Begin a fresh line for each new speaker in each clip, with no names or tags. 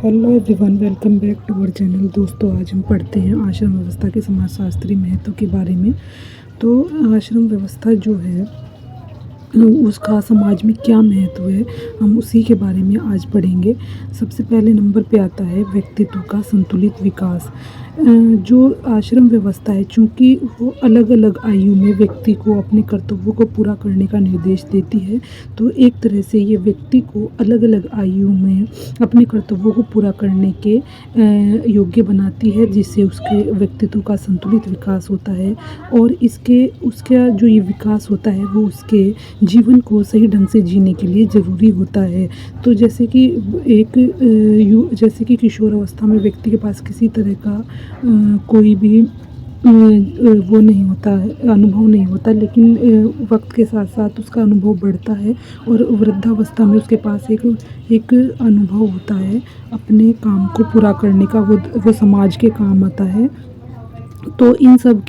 Hello everyone, welcome back to our channel. दोस्तों, आज हम पढ़ते हैं आश्रम व्यवस्था के समाजशास्त्री महत्व के बारे में। तो आश्रम व्यवस्था जो है उसका समाज में क्या महत्व है, हम उसी के बारे में आज पढ़ेंगे। सबसे पहले नंबर पे आता है व्यक्तित्व का संतुलित विकास। जो आश्रम व्यवस्था है, चूँकि वो अलग अलग आयु में व्यक्ति को अपने कर्तव्यों को पूरा करने का निर्देश देती है, तो एक तरह से ये व्यक्ति को अलग अलग आयु में अपने कर्तव्यों को पूरा करने के योग्य बनाती है, जिससे उसके व्यक्तित्व का संतुलित विकास होता है। और उसका जो ये विकास होता है वो उसके जीवन को सही ढंग से जीने के लिए ज़रूरी होता है। तो जैसे कि किशोर अवस्था में व्यक्ति के पास किसी तरह का कोई भी वो नहीं होता है, अनुभव नहीं होता, लेकिन वक्त के साथ साथ उसका अनुभव बढ़ता है और वृद्धावस्था में उसके पास एक अनुभव होता है अपने काम को पूरा करने का, वो समाज के काम आता है। तो इन सब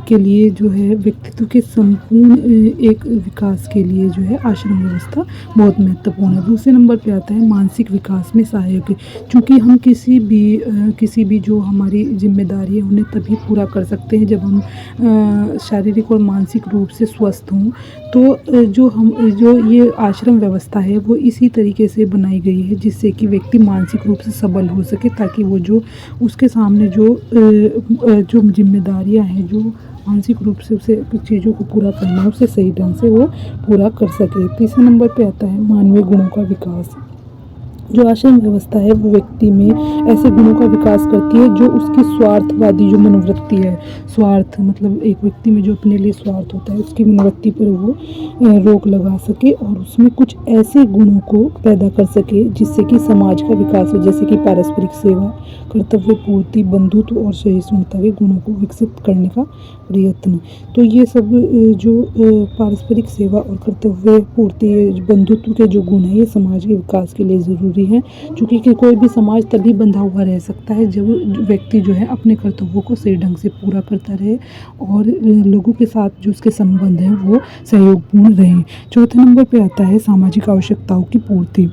के लिए जो है व्यक्तित्व के संपूर्ण एक विकास के लिए जो है आश्रम व्यवस्था बहुत महत्वपूर्ण है। दूसरे नंबर पे आता है मानसिक विकास में सहायक। क्योंकि हम किसी भी जो हमारी जिम्मेदारी है उन्हें तभी पूरा कर सकते हैं जब हम शारीरिक और मानसिक रूप से स्वस्थ हों। तो जो ये आश्रम व्यवस्था है वो इसी तरीके से बनाई गई है जिससे कि व्यक्ति मानसिक रूप से सबल हो सके, ताकि वो जो उसके सामने जो जिम्मेदारियां हैं, जो मानसिक रूप से उसे कुछ चीज़ों को पूरा करना है, उसे सही ढंग से वो पूरा कर सके। तीसरे नंबर पे आता है मानवीय गुणों का विकास। जो आश्रम व्यवस्था है वो व्यक्ति में ऐसे गुणों का विकास करती है जो उसकी स्वार्थवादी जो मनोवृत्ति है, स्वार्थ मतलब एक व्यक्ति में जो अपने लिए स्वार्थ होता है, उसकी मनोवृत्ति पर वो रोक लगा सके और उसमें कुछ ऐसे गुणों को पैदा कर सके जिससे कि समाज का विकास हो, जैसे कि पारस्परिक सेवा, कर्तव्य पूर्ति, बंधुत्व और सहिष्णुता के गुणों को विकसित करने का प्रयत्न। तो ये सब जो पारस्परिक सेवा और कर्तव्य पूर्ति, बंधुत्व के जो गुण हैं, ये समाज के विकास के लिए ज़रूरी है। क्योंकि कोई भी समाज तभी बंधा हुआ रह सकता है जब व्यक्ति जो है अपने कर्तव्यों को सही ढंग से पूरा करता रहे और लोगों के साथ जो उसके संबंध हैं वो सहयोगपूर्ण रहें। चौथे नंबर पे आता है सामाजिक आवश्यकताओं की पूर्ति।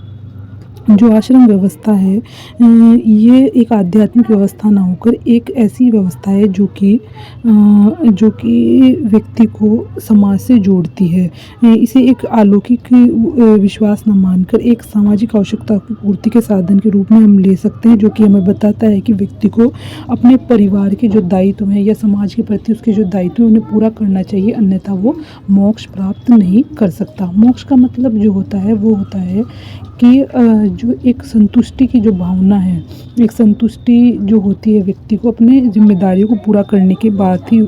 जो आश्रम व्यवस्था है ये एक आध्यात्मिक व्यवस्था ना होकर एक ऐसी व्यवस्था है जो कि व्यक्ति को समाज से जोड़ती है। इसे एक अलौकिक विश्वास न मानकर एक सामाजिक आवश्यकता की पूर्ति के साधन के रूप में हम ले सकते हैं, जो कि हमें बताता है कि व्यक्ति को अपने परिवार के जो दायित्व हैं या समाज के प्रति उसके जो दायित्व हैं उन्हें पूरा करना चाहिए, अन्यथा वो मोक्ष प्राप्त नहीं कर सकता। मोक्ष का मतलब जो होता है वो होता है कि जो एक संतुष्टि की जो भावना है, एक संतुष्टि जो होती है व्यक्ति को अपने जिम्मेदारियों को पूरा करने के बाद ही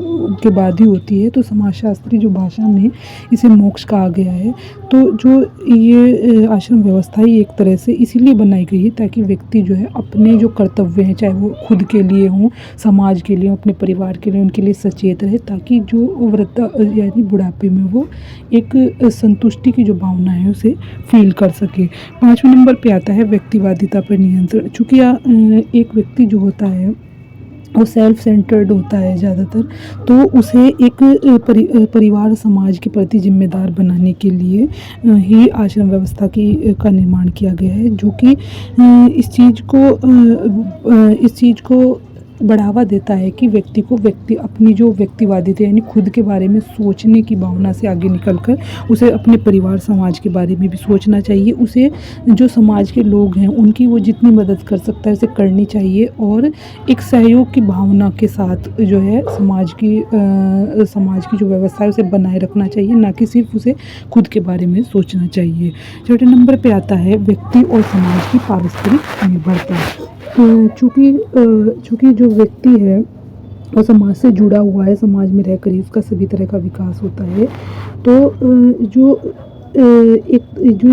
होती है। तो समाजशास्त्री जो भाषा में इसे मोक्ष कहा गया है। तो जो ये आश्रम व्यवस्था है एक तरह से इसीलिए बनाई गई है ताकि व्यक्ति जो है अपने जो कर्तव्य हैं, चाहे वो खुद के लिए हों, समाज के लिए, अपने परिवार के लिए, उनके लिए सचेत रहे, ताकि जो वृद्धा यानी बुढ़ापे में वो एक संतुष्टि की जो भावना है उसे फील कर सके। पाँचवें नंबर पे आता है व्यक्तिवादिता पर नियंत्रण। चूँकि एक व्यक्ति जो होता है वो सेल्फ सेंटर्ड होता है ज़्यादातर, तो उसे एक परिवार समाज के प्रति जिम्मेदार बनाने के लिए ही आश्रम व्यवस्था का निर्माण किया गया है, जो कि इस चीज़ को बढ़ावा देता है कि व्यक्ति अपनी जो व्यक्तिवादिता यानी खुद के बारे में सोचने की भावना से आगे निकलकर उसे अपने परिवार समाज के बारे में भी सोचना चाहिए। उसे जो समाज के लोग हैं उनकी वो जितनी मदद कर सकता है उसे करनी चाहिए और एक सहयोग की भावना के साथ जो है समाज की जो व्यवस्था है उसे बनाए रखना चाहिए, ना कि सिर्फ उसे खुद के बारे में सोचना चाहिए। छठे नंबर पे आता है व्यक्ति और समाज की पारस्परिक निर्भरता। चूँकि जो व्यक्ति है वो समाज से जुड़ा हुआ है, समाज में रहकर ही उसका सभी तरह का विकास होता है। तो जो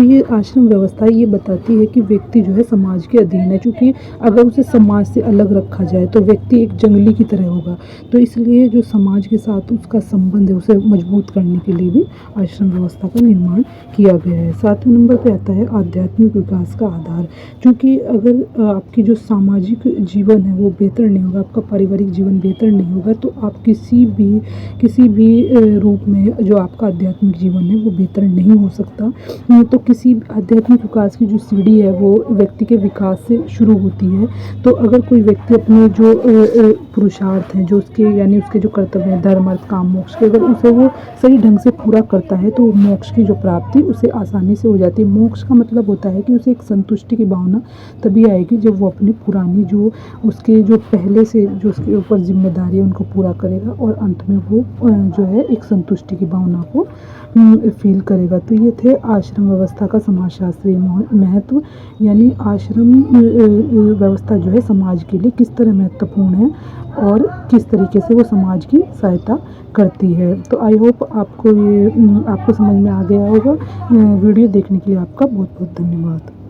ये आश्रम व्यवस्था है ये बताती है कि व्यक्ति जो है समाज के अधीन है। क्योंकि अगर उसे समाज से अलग रखा जाए तो व्यक्ति एक जंगली की तरह होगा। तो इसलिए जो समाज के साथ उसका संबंध है उसे मजबूत करने के लिए भी आश्रम व्यवस्था का निर्माण किया गया है। सातवें नंबर पे आता है आध्यात्मिक विकास का आधार। क्योंकि अगर आपकी जो सामाजिक जीवन है वो बेहतर नहीं होगा, आपका पारिवारिक जीवन बेहतर नहीं होगा, तो आप किसी भी रूप में जो आपका आध्यात्मिक जीवन है वो बेहतर नहीं हो सकता। तो किसी आध्यात्मिक विकास की जो सीढ़ी है वो व्यक्ति के विकास से शुरू होती है। तो अगर कोई व्यक्ति अपने जो पुरुषार्थ हैं, जो उसके यानी उसके जो कर्तव्य हैं, धर्म, अर्थ, काम, मोक्ष के, अगर उसे वो सही ढंग से पूरा करता है तो मोक्ष की जो प्राप्ति उसे आसानी से हो जाती है। मोक्ष का मतलब होता है कि उसे एक संतुष्टि की भावना तभी आएगी जब वो अपनी पुरानी जो उसके जो पहले से जो उसके ऊपर ज़िम्मेदारी है उनको पूरा करेगा और अंत में वो जो है एक संतुष्टि की भावना को फ़ील करेगा। तो ये थे आश्रम व्यवस्था का समाजशास्त्रीय महत्व, यानी आश्रम व्यवस्था जो है समाज के लिए किस तरह महत्वपूर्ण है और किस तरीके से वो समाज की सहायता करती है। तो आई होप आपको ये आपको समझ में आ गया होगा। वीडियो देखने के लिए आपका बहुत बहुत धन्यवाद।